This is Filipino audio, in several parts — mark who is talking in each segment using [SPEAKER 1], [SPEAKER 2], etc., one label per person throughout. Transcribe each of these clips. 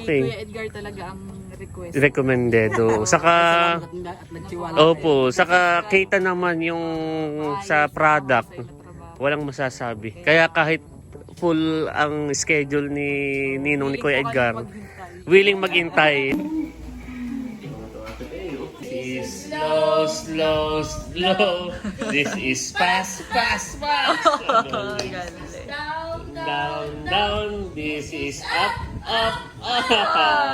[SPEAKER 1] Okay.
[SPEAKER 2] Kuya Edgar talaga ang request.
[SPEAKER 1] Recommended. Saka, opo, saka kita naman yung sa product. Walang masasabi. Kaya kahit full ang schedule ni Ninong ni Kuya Edgar, willing maghintay. This is slow, slow, slow. This is fast, fast, fast. Down, down, down. This is up, up, up.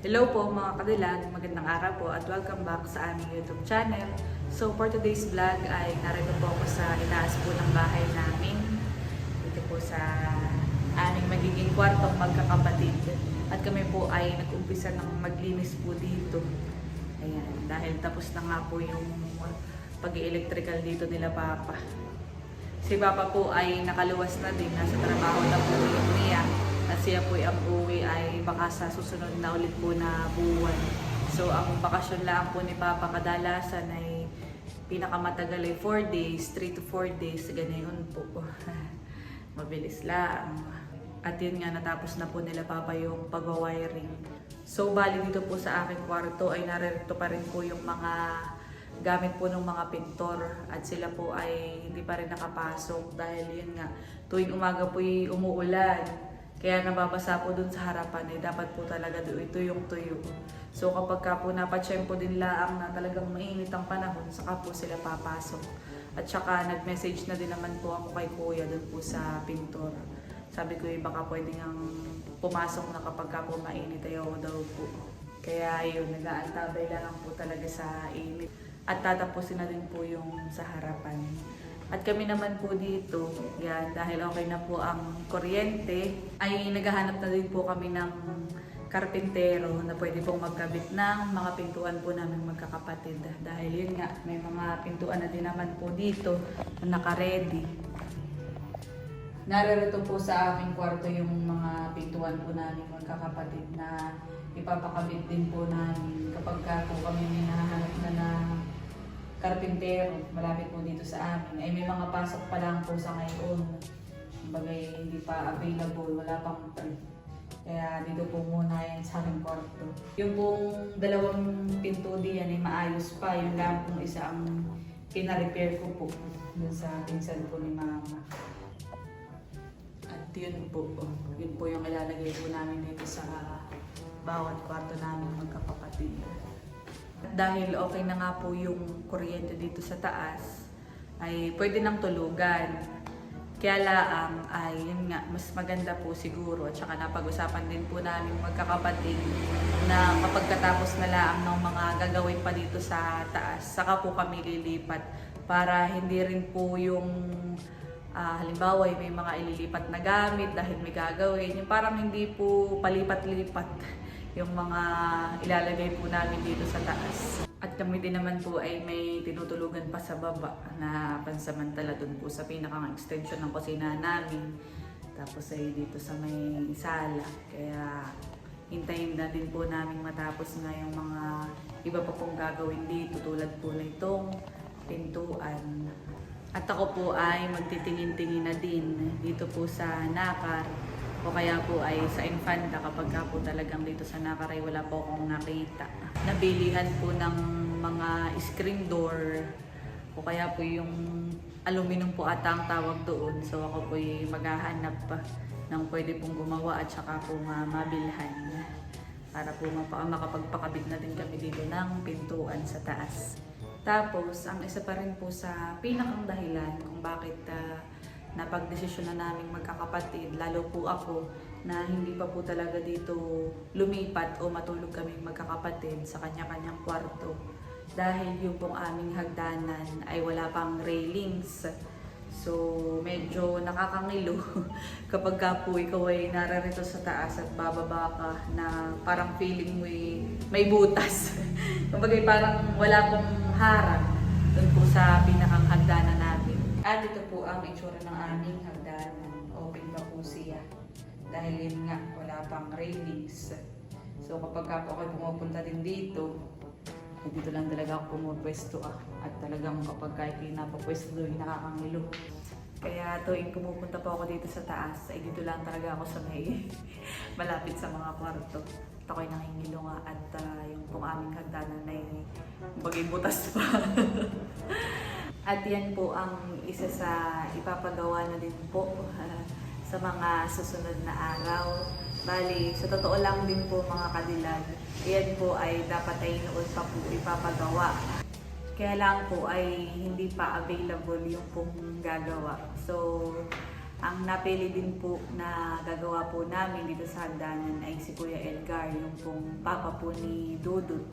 [SPEAKER 2] Hello po mga kadilag, magandang araw po at welcome back sa aming YouTube channel. So for today's vlog ay narito po ako sa itaas po ng bahay namin. Dito po sa aming magiging kwartong magkakapatid. At kami po ay nag-umpisa ng maglinis po dito. Ayan, dahil tapos na nga po yung pag-electrical dito nila Papa. Si Papa po ay nakaluwas na din, nasa trabaho na po yung niya. At siya po ang uwi ay baka sa susunod na ulit po na buwan. So ang bakasyon lang po ni Papa kadalasan ay pinakamatagal ay 4 days, 3 to 4 days, ganoon po. Mabilis lang. At yun nga, natapos na po nila Papa yung pag-wiring. So bali dito po sa aking kwarto ay naririto pa rin po yung mga gamit po ng mga pintor. At sila po ay hindi pa rin nakapasok dahil yun nga, tuwing umaga po ay umuulan. Kaya nababasa po dun sa harapan eh, dapat po talaga doon tuyong-tuyo. So kapag ka po napatsyempo din laang na talagang mainit ang panahon, saka po sila papasok. At saka nag-message na din naman po ako kay Kuya dun po sa pintor. Sabi ko baka pwede ngang pumasok na kapag ka po mainit ayaw daw po. Kaya yun, nag-aantabay lang po talaga sa init. At tatapusin na din po yung sa harapan. At kami naman po dito, yan, dahil okay na po ang kuryente, ay naghahanap na din po kami ng karpintero na pwede pong magkabit ng mga pintuan po namin magkakapatid. Dahil yun nga, may mga pintuan na din naman po dito na naka-ready. Naririto po sa aming kwarto yung mga pintuan po namin magkakapatid na ipapakabit din po namin kapag po kami may nahanap na karpintero, malapit po dito sa amin, ay may mga pasok pa lang po sa ngayon. Bagay hindi pa available, wala pang kaya dito po muna yan sa aming kwarto. Yung pong dalawang pinto diyan ay maayos pa, yung lang pong isa ang pina-repair ko po dun sa pinsan po ni Mama. At yun po yung ilalagay po namin dito sa bawat kwarto namin magkakapatid. Dahil okay na nga po yung kuryente dito sa taas, ay pwede nang tulugan. Kaya laang ay yun nga, mas maganda po siguro. At saka napag-usapan din po namin magkakapatid na kapag katapos na laang ng mga gagawin pa dito sa taas, saka po kami lilipat para hindi rin po yung halimbawa may mga ililipat na gamit dahil may gagawin. Yung parang hindi po palipat-lipat yung mga ilalagay po namin dito sa taas. At kami din naman po ay may tinutulugan pa sa baba na pansamantala dun po sa pinakang extension ng kusina namin. Tapos ay dito sa may sala. Kaya hintayin na din po namin matapos nga yung mga iba pa pong gagawin dito tulad po na itong pintuan. At ako po ay magtitingin-tingin na din dito po sa Nakar. O kaya po ay sa Infanta kapag ka po talagang dito sa Nakar ay wala po akong nakita. Nabilihan po ng mga screen door o kaya po yung aluminum po ata ang tawag doon. So ako po ay maghahanap pa ng pwede pong gumawa at saka po mabilhan para po makapagpakabit na din kami dito ng pintuan sa taas. Tapos ang isa pa rin po sa pinakang dahilan kung bakit napagdesisyon na naming magkakapatid, lalo po ako na hindi pa po talaga dito lumipat o matulog kaming magkakapatid sa kanya-kanyang kwarto. Dahil yung pong aming hagdanan ay wala pang railings. So medyo nakakangilo kapag ka po ikaw ay nararito sa taas at bababa ka na parang feeling mo may butas. Kumbaga parang wala pong harang doon po sa pinakang hagdanan namin. At ito po ang itsura ng aming hagdanan. Open pa po siya. Dahil yun nga, wala pang railings. So kapag ka po ako pumupunta din dito, dito lang talaga ako pumupwesto at talagang kapag kahit pinapapwesto doon, nakakangilo. Kaya tuwing pumupunta po ako dito sa taas, ay dito lang talaga ako sa may malapit sa mga kwarto. At ako'y nakingilo nga at yung pong aming hagdanan ay bagay butas pa. At yan po ang isa sa ipapagawa na din po sa mga susunod na araw. Bali, sa totoo lang din po mga kadilag, yan po ay dapat ay noon pa po ipapagawa. Kaya lang po ay hindi pa available yung pong gagawa. So, ang napili din po na gagawa po namin dito sa hagdanan ay si Kuya Edgar, yung pong papa po ni Dudut.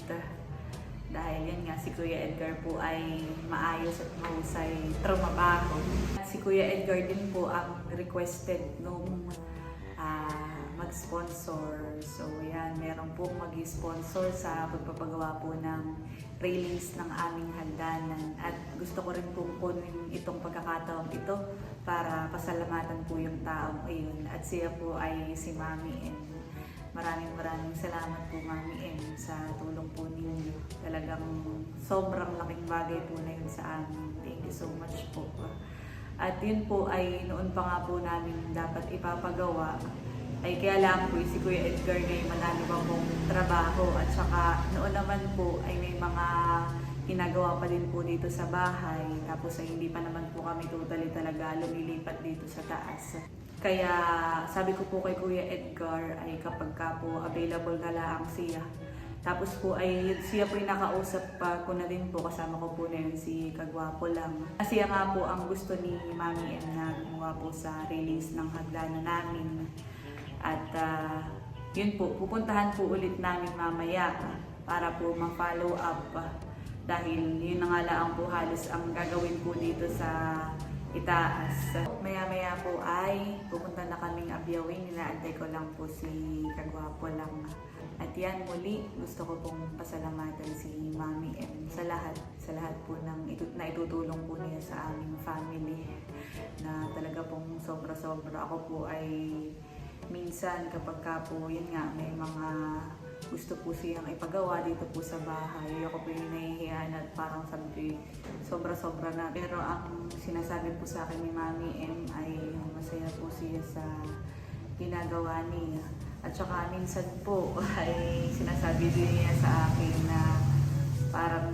[SPEAKER 2] Dahil yan nga, si Kuya Edgar po ay maayos at mahusay trumabaho. At si Kuya Edgar din po ang requested nung mag-sponsor. So yan, meron pong mag-sponsor sa pagpapagawa po ng railings ng aming hagdanan. At gusto ko rin pong kunin itong pagkakataon ito para pasalamatan po yung taong ayun. At siya po ay si Mami M. Maraming salamat po Mami M sa tulong po ninyo. Talagang sobrang laking bagay po na yun sa amin. Thank you so much po. At yun po ay noon pa nga po namin dapat ipapagawa. Ay kaya lang po si Kuya Edgar ngayon marami pa pong trabaho at saka noon naman po ay may mga ginagawa pa din po dito sa bahay. Tapos ay hindi pa naman po kami totally talaga lumilipat dito sa taas. Kaya sabi ko po kay Kuya Edgar ay kapag ka po available na lang siya. Tapos po ay siya po yung nakausap pa ko na din po, kasama ko po na yun si Kagwapo lang. Siya nga po ang gusto ni Mami M na gumawa po sa release ng hagdanan namin. At yun po, pupuntahan po ulit namin mamaya para po ma-follow up. Dahil yun na nga lang po halos ang gagawin po dito sa itaas. Maya-maya po ay pupunta na kaming Abyawin. Ninaantay ko lang po si Kagwapo lang. At yan muli, gusto ko pong pasalamatan si Mami M sa lahat po ng na itutulong po niya sa aming family. Na talaga pong sobra-sobra. Ako po ay minsan kapag ka po, yun nga, may mga gusto po siyang ipagawa dito po sa bahay. Ako po yung nahihiyan at parang sabi ko, sobra-sobra na. Pero ang sinasabi po sa akin ni Mami M ay masaya po siya sa ginagawa niya. At saka minsan po ay sinasabi din niya sa akin na parang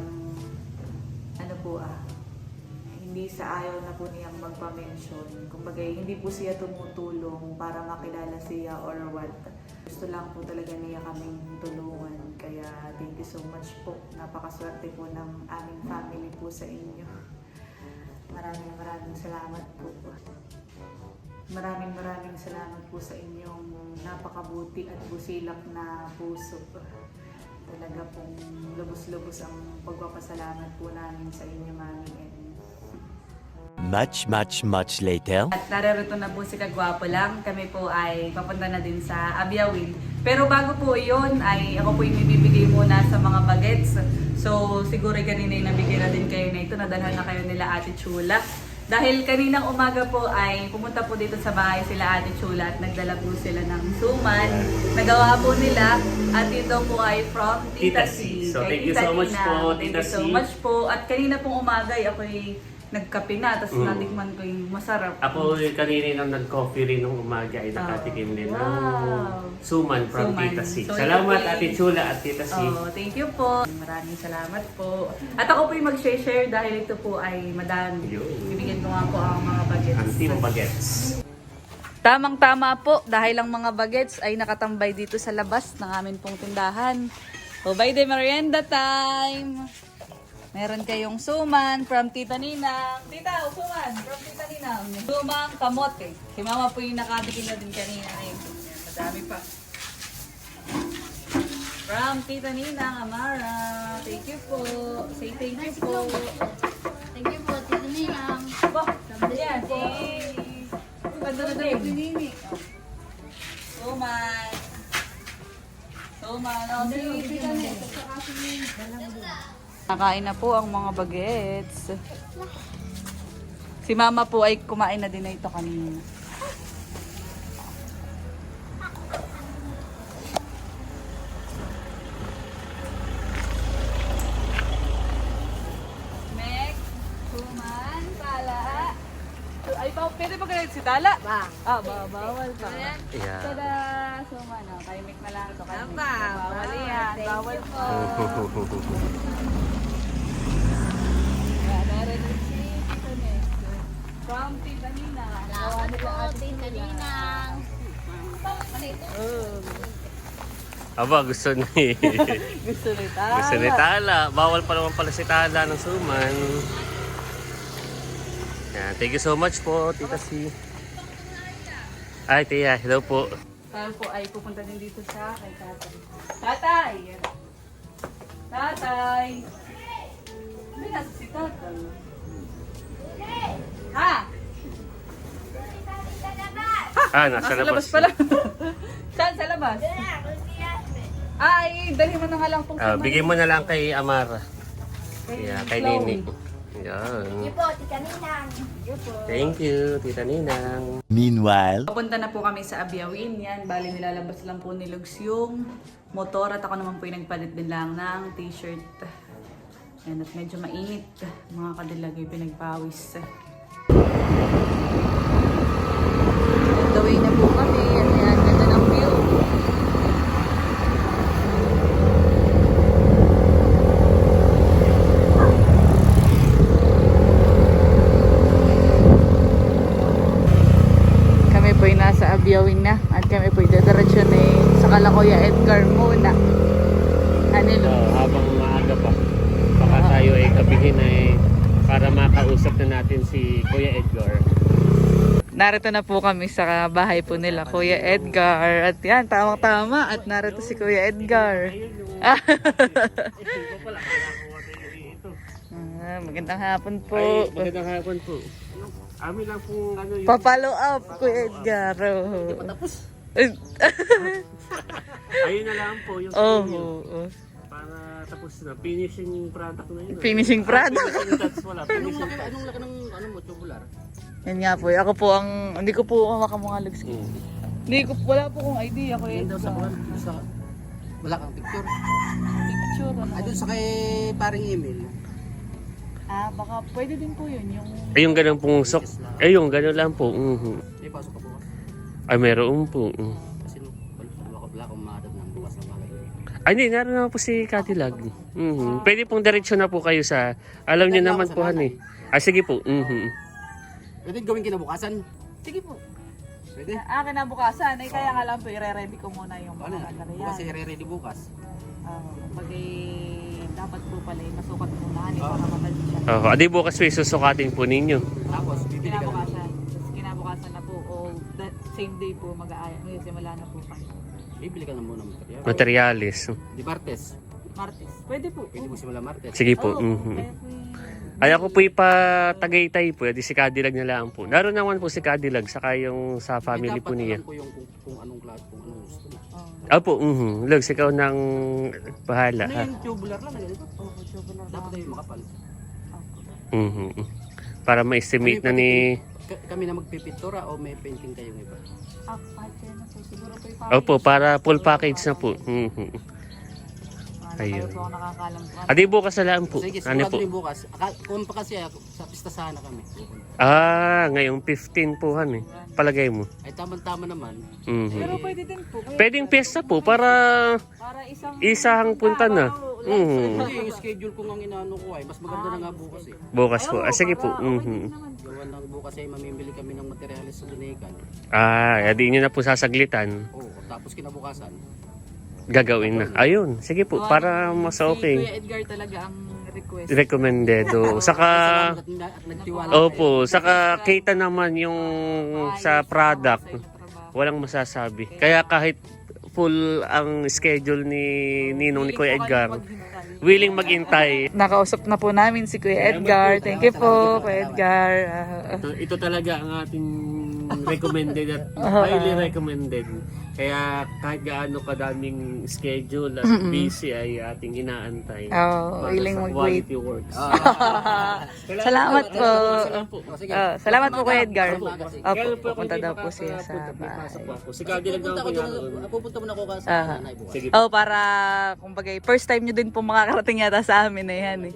[SPEAKER 2] hindi sa ayaw na po niyang magpa-mention. Kumbaga, hindi po siya tumutulong para makilala siya or what. Gusto lang po talaga niya kaming tulungan. Kaya thank you so much po. Napakaswerte po ng aming family po sa inyo. Maraming salamat po. Maraming salamat po sa inyong napakabuti at busilak na puso. Talaga pong lubos-lubos ang pagpapasalamat po namin sa inyo, Mami M.
[SPEAKER 3] Much later.
[SPEAKER 2] At narito na po si Kagwapo lang. Kami po ay papunta na din sa Abyawin. Pero bago po yun, ay ako po yung ibibigay muna sa mga bagets. So siguro kanina yung nabigyan na din kayo na ito. Nadalhan na kayo nila Ate Chula. Dahil kaninang umaga po ay pumunta po dito sa bahay sila Ate Chula at nagdala po sila ng suman. Nagawa po nila at ito po ay from Tita C.
[SPEAKER 1] So
[SPEAKER 2] Kay
[SPEAKER 1] thank you
[SPEAKER 2] Tita
[SPEAKER 1] so much
[SPEAKER 2] Nina.
[SPEAKER 1] po,
[SPEAKER 2] Thank
[SPEAKER 1] Tita
[SPEAKER 2] you so
[SPEAKER 1] C.
[SPEAKER 2] much po. At kanina pong umaga ay ako'y nagkape na, tapos natikman ko yung masarap.
[SPEAKER 1] Ako kanina nang nag-coffee rin nung umaga ay nakatikim din ng suman from
[SPEAKER 2] Suman.
[SPEAKER 1] Tita C.
[SPEAKER 2] So,
[SPEAKER 1] salamat
[SPEAKER 2] ito po
[SPEAKER 1] Ate Chula at Tita C.
[SPEAKER 2] Oh, thank you po. Maraming salamat po. At ako po yung mag-share dahil ito po ay madami.
[SPEAKER 1] Yun.
[SPEAKER 2] Bibigyan ko nga po ang mga bagets.
[SPEAKER 1] Ang team bagets.
[SPEAKER 2] Tamang-tama po dahil ang mga bagets ay nakatambay dito sa labas ng amin pong tindahan. So, by the merienda time! Meron kayong suman from Tita Ninang. Tita, suman from Tita Ninang. Sumang kamote. Si Mama po yung nakatikin na din kanina. Ayun, madami pa. From Tita Ninang, Amara. Thank you po. Say thank you po.
[SPEAKER 4] Thank you po, Tita Ninang.
[SPEAKER 2] Ba, yan. Ganda na daw pinini. Suman. Suman. O, si Tita Ninang. Nakain na po ang mga bagets. Si Mama po ay kumain na din na ito kanina. Si Tala?
[SPEAKER 4] Ba.
[SPEAKER 2] Bawal pa.
[SPEAKER 1] Yeah.
[SPEAKER 2] Tada, so ano, kaimik na lang ito.
[SPEAKER 4] Aba,
[SPEAKER 2] Bawal yan,
[SPEAKER 4] thank
[SPEAKER 2] bawal
[SPEAKER 4] you
[SPEAKER 2] po.
[SPEAKER 4] po.
[SPEAKER 2] Kaya narinig si Tito Nes. From Tita Nina.
[SPEAKER 4] Salamat po, Tita Ninang.
[SPEAKER 1] Aba, gusto ni
[SPEAKER 2] Gusto ni Tala.
[SPEAKER 1] gusto ni Tala. Bawal pa naman pala si Tala ng suman. Yan, thank you so much po, Tita C. Ay, Tia, hello po.
[SPEAKER 2] Tayo po ay pupunta din dito sa kay Tatay. Tatay! Tatay! Hindi nasa si Tatay. Ha?
[SPEAKER 1] Nasa
[SPEAKER 2] Nasa labas
[SPEAKER 1] labas.
[SPEAKER 2] pala. Saan sa labas? Ay, dali mo na nga lang pong
[SPEAKER 1] Bigay mo na lang kay Amara. Yeah, kay
[SPEAKER 2] Chloe.
[SPEAKER 1] Nini. Yan.
[SPEAKER 4] po, Tita Ninang.
[SPEAKER 1] Thank you, Tita Ninang.
[SPEAKER 3] Meanwhile,
[SPEAKER 2] Papunta na po kami sa Abiawin. Yan, bali nilalabas lang po ni Lugs yung motor at ako naman po yung nagpalit din lang ng t-shirt. Yan, at medyo mainit. Mga kadilagay pinagpawis. On the way na po kami. Ayan, ganda ng view. Kami po'y nasa Abiawin na at kami po'y dadiretso na sa Kalakoya Edgar muna. Hanilo.
[SPEAKER 1] Habang maaga pa, baka tayo ay gabihin ay para makausap na natin si Kuya Edgar.
[SPEAKER 2] Narito na po kami sa bahay po nila, Kuya Edgar. At yan, tamang-tama. At narito si Kuya Edgar. Magandang hapon po.
[SPEAKER 1] Ay, magandang hapon po. Amin lang po ano yung...
[SPEAKER 2] Papalo up, Kuya Edgar. Oh.
[SPEAKER 1] Ayun na lang po yung
[SPEAKER 2] Oh.
[SPEAKER 1] para tapos na. Finishing product na yun.
[SPEAKER 2] Finishing product.
[SPEAKER 1] Finishing touch wala. Finishing touch.
[SPEAKER 5] Anong laki ng mo, tubular?
[SPEAKER 2] Yan nga po. Ako po ang, hindi ko po makamukha Lugs. Hindi ko, wala po kong idea, Kuya
[SPEAKER 5] Yan daw sa
[SPEAKER 2] Edgar.
[SPEAKER 5] kuwan, sa wala kang picture.
[SPEAKER 2] Picture, ano?
[SPEAKER 5] Ay doon sa kay paring email.
[SPEAKER 2] Baka pwede din po yun. Yung
[SPEAKER 1] Ay, yung ganun pong sok. Ay, yung ganun lang po.
[SPEAKER 5] May pasok ka bukas.
[SPEAKER 1] Ay, meron po.
[SPEAKER 5] Kasi wala akong maadad ng bukas ng mga
[SPEAKER 1] Ay, hindi. Naroon naman po si Katilag. Pwede pong diretso na po kayo sa... Alam niyo naman po, han eh. Sige po.
[SPEAKER 5] Pwede gawin kinabukasan.
[SPEAKER 2] sige po.
[SPEAKER 5] Pwede.
[SPEAKER 2] Kinabukasan. Ay, kaya nga lang po, i-ready ko muna yung
[SPEAKER 5] Ano
[SPEAKER 2] mga
[SPEAKER 5] na?
[SPEAKER 2] material.
[SPEAKER 5] Bukas i-ready bukas.
[SPEAKER 2] Pag dapat po pala, masukat muna para madali siya.
[SPEAKER 1] Adi bukas may susukatin po ninyo.
[SPEAKER 5] Tapos bibili ka ng
[SPEAKER 2] Kinabukasan. Tapos kinabukasan na po, o that same day po mag-aaya. Ngayon, simula na po kayo.
[SPEAKER 5] bibili ka na muna ng material.
[SPEAKER 1] Materialis.
[SPEAKER 5] Di Martes.
[SPEAKER 2] Martes. Pwede po.
[SPEAKER 5] Pwede mo simula Martes.
[SPEAKER 1] Sige po.
[SPEAKER 2] Kaya po
[SPEAKER 1] Ay, ako po ipa-Tagaytay po. Di si Kadilag na lang po. Naroon naman po si Kadilag. Saka yung sa family po niya.
[SPEAKER 5] Dapat alam ko yung kung anong klase, kung anong gusto mo.
[SPEAKER 1] Opo. Lugs, ikaw nang bahala.
[SPEAKER 5] Ano
[SPEAKER 1] Ha?
[SPEAKER 5] yung tubular lang na ganito? Dapat ay makapal.
[SPEAKER 1] Para ma-estimate na ni...
[SPEAKER 5] Kami na magpipintura o may painting kayong iba?
[SPEAKER 2] kahit kaya na po. Siguro po yung
[SPEAKER 1] Opo, para full package na po. Ayun.
[SPEAKER 2] Ayun. Po ako nakakalam po.
[SPEAKER 1] Adi bukas na lang po.
[SPEAKER 5] Sige,
[SPEAKER 1] Ano
[SPEAKER 5] sigurado
[SPEAKER 1] po?
[SPEAKER 5] rin bukas. Kung pa kasi sa pista sana kami.
[SPEAKER 1] Ngayong 15 po, han eh. Palagay mo.
[SPEAKER 5] Ay tamang-tama naman.
[SPEAKER 2] Pero pwede din po.
[SPEAKER 1] Pwedeng piyesta po para
[SPEAKER 2] Para
[SPEAKER 1] isang punta na.
[SPEAKER 5] Hindi, yung schedule ko ang inaano ko ay mas maganda na nga bukas eh.
[SPEAKER 1] Bukas po. Sige po.
[SPEAKER 5] Gawa ng bukas ay mamimili kami ng materialis sa Dunican.
[SPEAKER 1] Adi nyo na po sasaglitan.
[SPEAKER 5] Oo, tapos kinabukasan.
[SPEAKER 1] Gagawin na. Ayun. Sige po. Para mas
[SPEAKER 2] Si Kuya
[SPEAKER 1] okay.
[SPEAKER 2] Edgar talaga ang request.
[SPEAKER 1] Recommended. Saka...
[SPEAKER 5] Salamat at nagtiwala.
[SPEAKER 1] Opo. Saka kita naman yung sa product. Walang masasabi. Kaya kahit full ang schedule ni Ninong ni Kuya Edgar, willing maghintay.
[SPEAKER 2] Nakausap na po namin si Kuya Edgar. Thank you po, Kuya Edgar.
[SPEAKER 1] Ito talaga ang ating recommended at highly recommended. Kaya kahit gaano kadaming schedule at busy ay ating inaantay.
[SPEAKER 2] Oo,
[SPEAKER 1] para
[SPEAKER 2] willing
[SPEAKER 1] sa
[SPEAKER 2] mag-wait.
[SPEAKER 1] quality works.
[SPEAKER 2] Salamat po.
[SPEAKER 5] Sige.
[SPEAKER 2] Salamat po Kuya Edgar.
[SPEAKER 1] Kaya
[SPEAKER 2] Opo, pupunta daw po siya sa bahay.
[SPEAKER 1] Si Kadi lang daw
[SPEAKER 5] Pupunta ko
[SPEAKER 1] kaya
[SPEAKER 5] doon, pupunta muna ako sa nanay bukas.
[SPEAKER 1] Sige.
[SPEAKER 2] Oh, para kumbaga first time nyo din po makakarating yata sa amin na yan eh.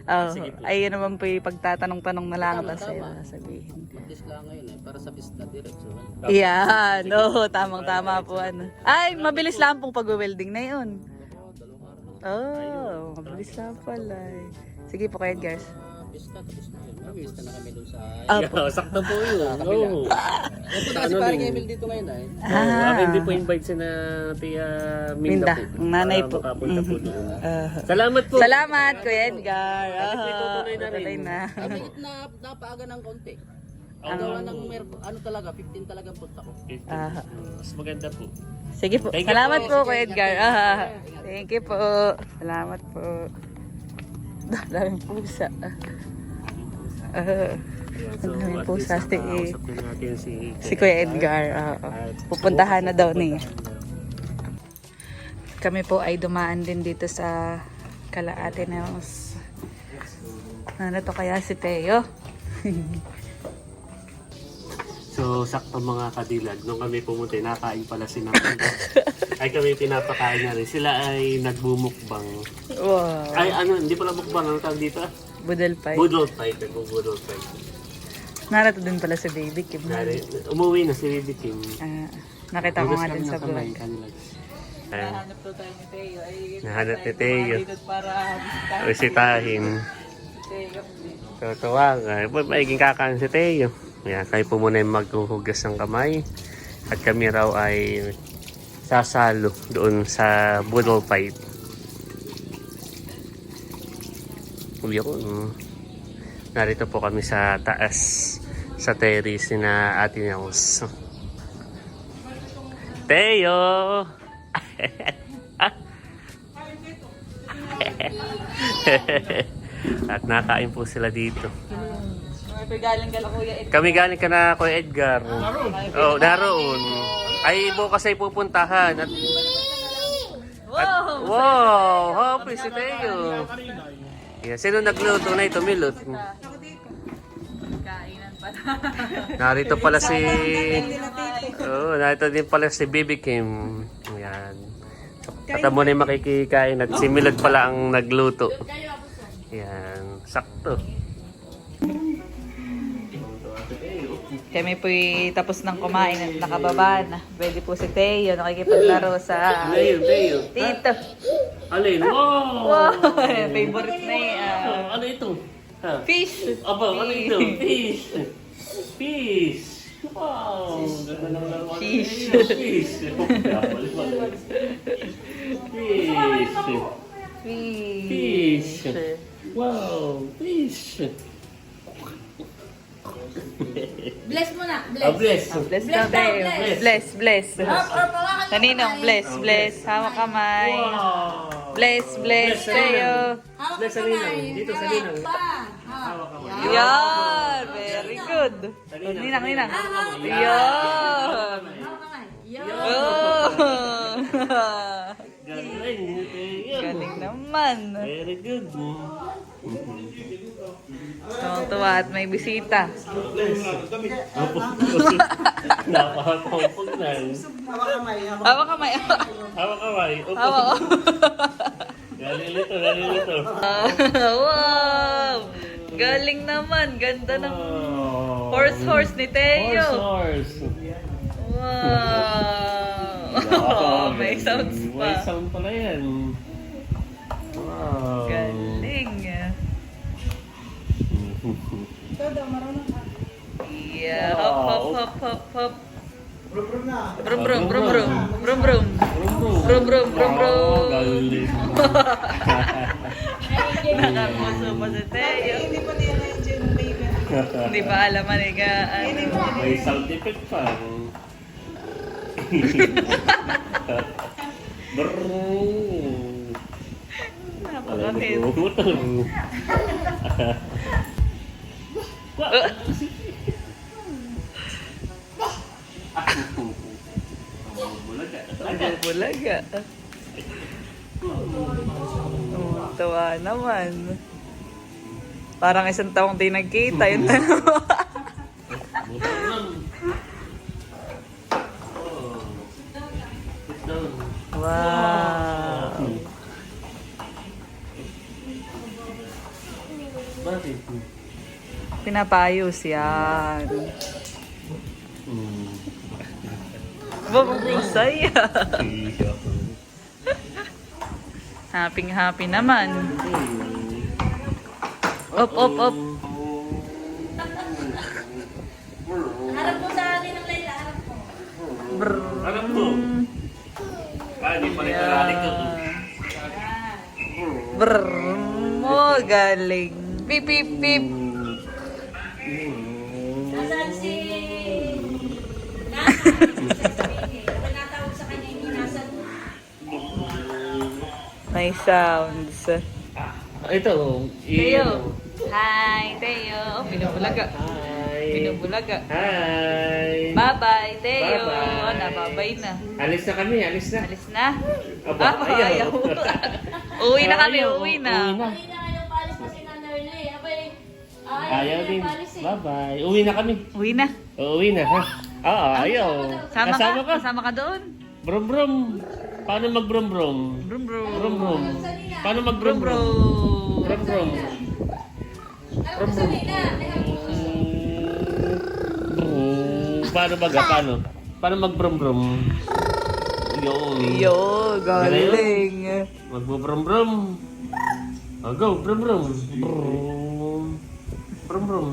[SPEAKER 2] Oh, ayun naman po yung pagtatanong-tanong na lang tapos ayun sabihin.
[SPEAKER 5] Mag-test lang ngayon para sa pista diretso.
[SPEAKER 2] Yan, oo, tamang-tama po ano. Ay, mabilis lang pong pag-welding na yun. Oh, mabilis lang pala eh. Sige po Kuya Edgar.
[SPEAKER 5] Pista tapos na yun. Pista na kami doon sa...
[SPEAKER 1] Yeah, sakto po yun. Oo.
[SPEAKER 5] Punta kasi parang Emil dito ngayon ay.
[SPEAKER 1] Akin hindi po invite si na Tia Minda
[SPEAKER 2] Minda,
[SPEAKER 1] po.
[SPEAKER 2] ang nanay
[SPEAKER 1] Para
[SPEAKER 2] po.
[SPEAKER 1] makapunta po doon. Salamat po.
[SPEAKER 2] Salamat Kuya Edgar.
[SPEAKER 1] tutuloy na rin.
[SPEAKER 2] Tutuloy na.
[SPEAKER 5] Higit na napaaga ng konti. Ang gawa ng ano talaga, 15 talaga punta ko.
[SPEAKER 1] Mas maganda po.
[SPEAKER 2] Sige po.
[SPEAKER 1] Thank you
[SPEAKER 2] Salamat
[SPEAKER 1] po.
[SPEAKER 2] po Kuya Edgar. Thank you po. Salamat po. Daming pusa.
[SPEAKER 1] So,
[SPEAKER 2] Ang daming
[SPEAKER 1] at
[SPEAKER 2] pusa.
[SPEAKER 1] least nakausap na natin
[SPEAKER 2] Si Kuya Edgar. Pupuntahan na daw niya. Kami po ay dumaan din dito sa Calaate Nels. Ano to kaya si Teo?
[SPEAKER 1] So, sakto mga kadilag. Nung kami pumunta, nakain pala si Nakanda. Ay kami pinapakain na rin. Sila ay nagbumukbang.
[SPEAKER 2] Wow.
[SPEAKER 1] Ay ano, hindi pala mukbang. Ano tawag dito?
[SPEAKER 2] Budol pa.
[SPEAKER 1] Budol fight. Nagbubudol fight.
[SPEAKER 2] Narito din pala si Baby Kim.
[SPEAKER 1] Umuwi na si Baby Kim.
[SPEAKER 2] Nakita ko nga din sa vlog.
[SPEAKER 1] Nahanap
[SPEAKER 2] to tayo ni Teo. Ay,
[SPEAKER 1] Nahanap ni Teo.
[SPEAKER 2] para
[SPEAKER 1] Visitahin. Tutuwa ka. Maiging kakaan si Teo. Kaya kayo po muna yung maghuhugas ng kamay. At kami raw ay sasalo doon sa budol fight. Yun. Narito po kami sa taas sa terrace na Ate Nels. Teo! At nakain po sila dito.
[SPEAKER 2] galing ka na Kuya Edgar.
[SPEAKER 1] Kami galing ka na Kuya Edgar. Oh, naroon. Ay bukas ay pupuntahan. At, wow! Happy si Teo. Yeah, sino nagluto na ito, Milot?
[SPEAKER 2] Kainan pa na.
[SPEAKER 1] Narito pala si... Oh, narito din pala si Baby Kim. Yan. At mo na yung makikikain at si Milot pala ang nagluto. Yan. Sakto.
[SPEAKER 2] Kami po'y tapos ng kumain at nakababa na. Pwede po si Teo nakikipaglaro sa
[SPEAKER 1] Teo.
[SPEAKER 2] tito.
[SPEAKER 1] Alin? Wow!
[SPEAKER 2] Wow! Favorite na yan.
[SPEAKER 1] Ano ito? Ha?
[SPEAKER 2] Fish!
[SPEAKER 1] Aba, ano ito? Fish! Fish! Wow! Ganda ng laruan.
[SPEAKER 2] Fish.
[SPEAKER 1] Fish! Fish!
[SPEAKER 2] Fish!
[SPEAKER 1] Wow! Fish!
[SPEAKER 4] Bless mo na.
[SPEAKER 1] Ah,
[SPEAKER 4] Bless.
[SPEAKER 1] bless!
[SPEAKER 2] Bless daw Teo. Bless, bless.
[SPEAKER 4] Or pawakan mo.
[SPEAKER 2] Naninong, bless, bless. Hawak kamay.
[SPEAKER 1] Wow!
[SPEAKER 2] Bless, bless, Teo.
[SPEAKER 4] Hawak
[SPEAKER 1] Bless sa
[SPEAKER 4] kamay.
[SPEAKER 1] ninang. Dito sa ninang.
[SPEAKER 4] Hawak kamay.
[SPEAKER 2] Yan! Very good. Ninang, ninang. Yan!
[SPEAKER 4] Hawak kamay. Yo.
[SPEAKER 2] Oh!
[SPEAKER 1] Galing!
[SPEAKER 2] Galing naman.
[SPEAKER 1] Very good.
[SPEAKER 2] Tuwang-tuwa at may bisita.
[SPEAKER 1] Napakakumpag na.
[SPEAKER 2] Hawak kamay.
[SPEAKER 1] Hawak kamay.
[SPEAKER 2] Hawak ko.
[SPEAKER 1] Galilito, galilito.
[SPEAKER 2] Wow! Galing naman. Ganda ng horse ni Teo.
[SPEAKER 1] Horse.
[SPEAKER 2] Wow! May sounds
[SPEAKER 1] May
[SPEAKER 2] pa.
[SPEAKER 1] sound pala yan. Wow.
[SPEAKER 2] Galing. Yeah. Hop, hop, hop, hop, hop. Brum, brum, brum, brum. Brum, brum. Brum, brum, brum, brum.
[SPEAKER 1] Galing.
[SPEAKER 2] Nakakuso pa si Teo. Hindi pa alam manigaan.
[SPEAKER 1] May sound effect pa. Brrrr.
[SPEAKER 2] Napakakit.
[SPEAKER 3] Nagbubulaga. Tawa naman. Parang isang taong di nagkita yung dalawa.
[SPEAKER 1] Buta lang. Oh. Sit down.
[SPEAKER 3] Wow.
[SPEAKER 1] Bakit?
[SPEAKER 3] Pinapayos yan.
[SPEAKER 1] Hmm.
[SPEAKER 3] Babang saya.
[SPEAKER 1] Iya.
[SPEAKER 3] Happy naman. Op.
[SPEAKER 4] Harap mo sa akin ng Layla. Harap mo.
[SPEAKER 1] Alam mo. Hindi pa rin karalik to.
[SPEAKER 3] Brrr. Mo, galing. Pip, pip, pip.
[SPEAKER 4] Nasaan si... Nana? Ako natawag sa kanya, hindi nasa...
[SPEAKER 3] May sounds.
[SPEAKER 1] Ito.
[SPEAKER 3] Teo. Hi, Teo. Binubulaga.
[SPEAKER 1] Hi.
[SPEAKER 3] Binubulaga.
[SPEAKER 1] Hi.
[SPEAKER 3] Bye-bye, Teo.
[SPEAKER 1] Bye-bye.
[SPEAKER 3] Nababay na.
[SPEAKER 1] Alis na kami, alis na.
[SPEAKER 3] Alis na.
[SPEAKER 1] Aba, ayaw.
[SPEAKER 3] Uwi na kami,
[SPEAKER 1] Ayaw,
[SPEAKER 3] uwi na.
[SPEAKER 4] Hindi na kayo palis pa si Nana Erly. Abay,
[SPEAKER 1] Ayaw
[SPEAKER 4] na
[SPEAKER 1] din.
[SPEAKER 4] palis eh.
[SPEAKER 1] Bye-bye. Uwi na kami.
[SPEAKER 3] Uwi na.
[SPEAKER 1] Uuwi na, ha? Oo, ayaw.
[SPEAKER 3] Sama
[SPEAKER 1] Kasama
[SPEAKER 3] ka? Kasama ka doon?
[SPEAKER 1] Brum brum. Paano mag brum brum?
[SPEAKER 3] Brum brum.
[SPEAKER 1] Brum brum. Paano mag
[SPEAKER 3] Brum
[SPEAKER 1] brum brum?
[SPEAKER 3] brum.
[SPEAKER 1] Brum brum.
[SPEAKER 4] Alam mo sa Nina,
[SPEAKER 1] Paano baga? Paano? Paano mag brum brum? Yun.
[SPEAKER 3] Yo, galing.
[SPEAKER 1] Mag brum brum. Oh, go, brum brum. Brum. Brum brum.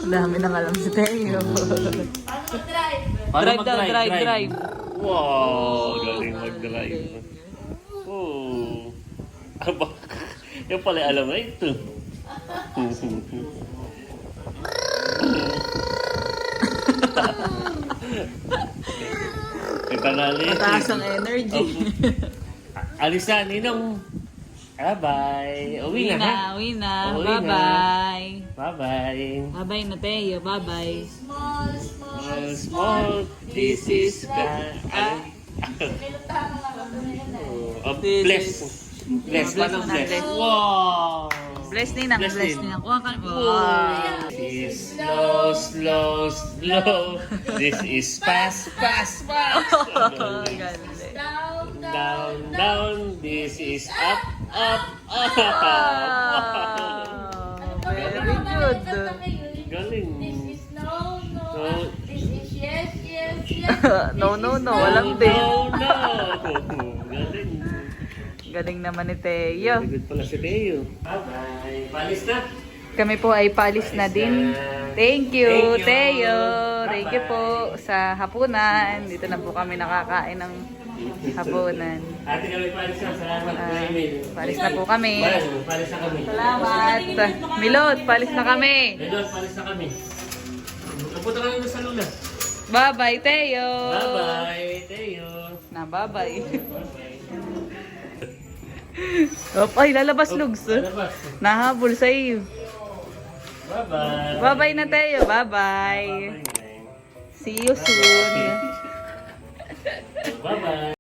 [SPEAKER 3] Dami nang alam si Teo.
[SPEAKER 4] paano mag-drive?
[SPEAKER 1] Paano
[SPEAKER 3] Drive daw,
[SPEAKER 1] mag-drive?
[SPEAKER 3] drive.
[SPEAKER 1] Wow, galing mag-drive. Oh. Aba, yung pala alam na ito. Ito na ulit.
[SPEAKER 3] Mataas ang energy.
[SPEAKER 1] Alis na, Ninong. Bye-bye. Uwi na, ha?
[SPEAKER 3] Uwi na.
[SPEAKER 1] Uwi na.
[SPEAKER 3] Bye-bye.
[SPEAKER 1] Bye-bye.
[SPEAKER 3] Bye-bye na, Teo. Bye-bye.
[SPEAKER 4] Small, small.
[SPEAKER 1] Small, this is
[SPEAKER 4] Nilutahan mo nga.
[SPEAKER 1] bless. Bless.
[SPEAKER 3] Bless
[SPEAKER 1] Paano
[SPEAKER 3] mo na,
[SPEAKER 1] bless?
[SPEAKER 3] bless.
[SPEAKER 1] Wow!
[SPEAKER 3] Bless Ninang.
[SPEAKER 1] Bless
[SPEAKER 3] Bless
[SPEAKER 1] din.
[SPEAKER 3] Ninang. Kuha ka.
[SPEAKER 1] Wow.
[SPEAKER 3] Wow.
[SPEAKER 1] This is slow, slow, slow. This is fast, fast, fast.
[SPEAKER 3] Oh, galing.
[SPEAKER 4] Down,
[SPEAKER 1] Down, down. This is up, up, up.
[SPEAKER 3] Wow. Very good.
[SPEAKER 1] Galing.
[SPEAKER 4] This is no, no.
[SPEAKER 1] No.
[SPEAKER 4] This is yes, yes, yes.
[SPEAKER 3] No, no, no. Walang din.
[SPEAKER 1] No, no. Galing.
[SPEAKER 3] Galing naman ni Teo.
[SPEAKER 1] Very good pala si Teo. Bye-bye. Palis na.
[SPEAKER 3] Kami po ay palis na din. Thank you,
[SPEAKER 1] Thank you.
[SPEAKER 3] Teo.
[SPEAKER 1] Bye-bye.
[SPEAKER 3] Thank you po sa hapunan. Dito na po kami nakakain ng hapunan.
[SPEAKER 1] Ate kami palis na. Salamat sa email.
[SPEAKER 3] Palis na po kami.
[SPEAKER 1] Palis na kami.
[SPEAKER 3] Salamat. Milot, palis na kami.
[SPEAKER 1] Medon, palis na kami. Napunta kami sa Luna.
[SPEAKER 3] Bye-bye, Teo.
[SPEAKER 1] Bye-bye, Teo.
[SPEAKER 3] Na, bye-bye.
[SPEAKER 1] Bye-bye.
[SPEAKER 3] Ay, lalabas, Lugs.
[SPEAKER 1] Labas.
[SPEAKER 3] Nahabol sa iyo.
[SPEAKER 1] Bye-bye.
[SPEAKER 3] Bye-bye na, Teo. Bye-bye. See you soon.
[SPEAKER 1] Bye-bye.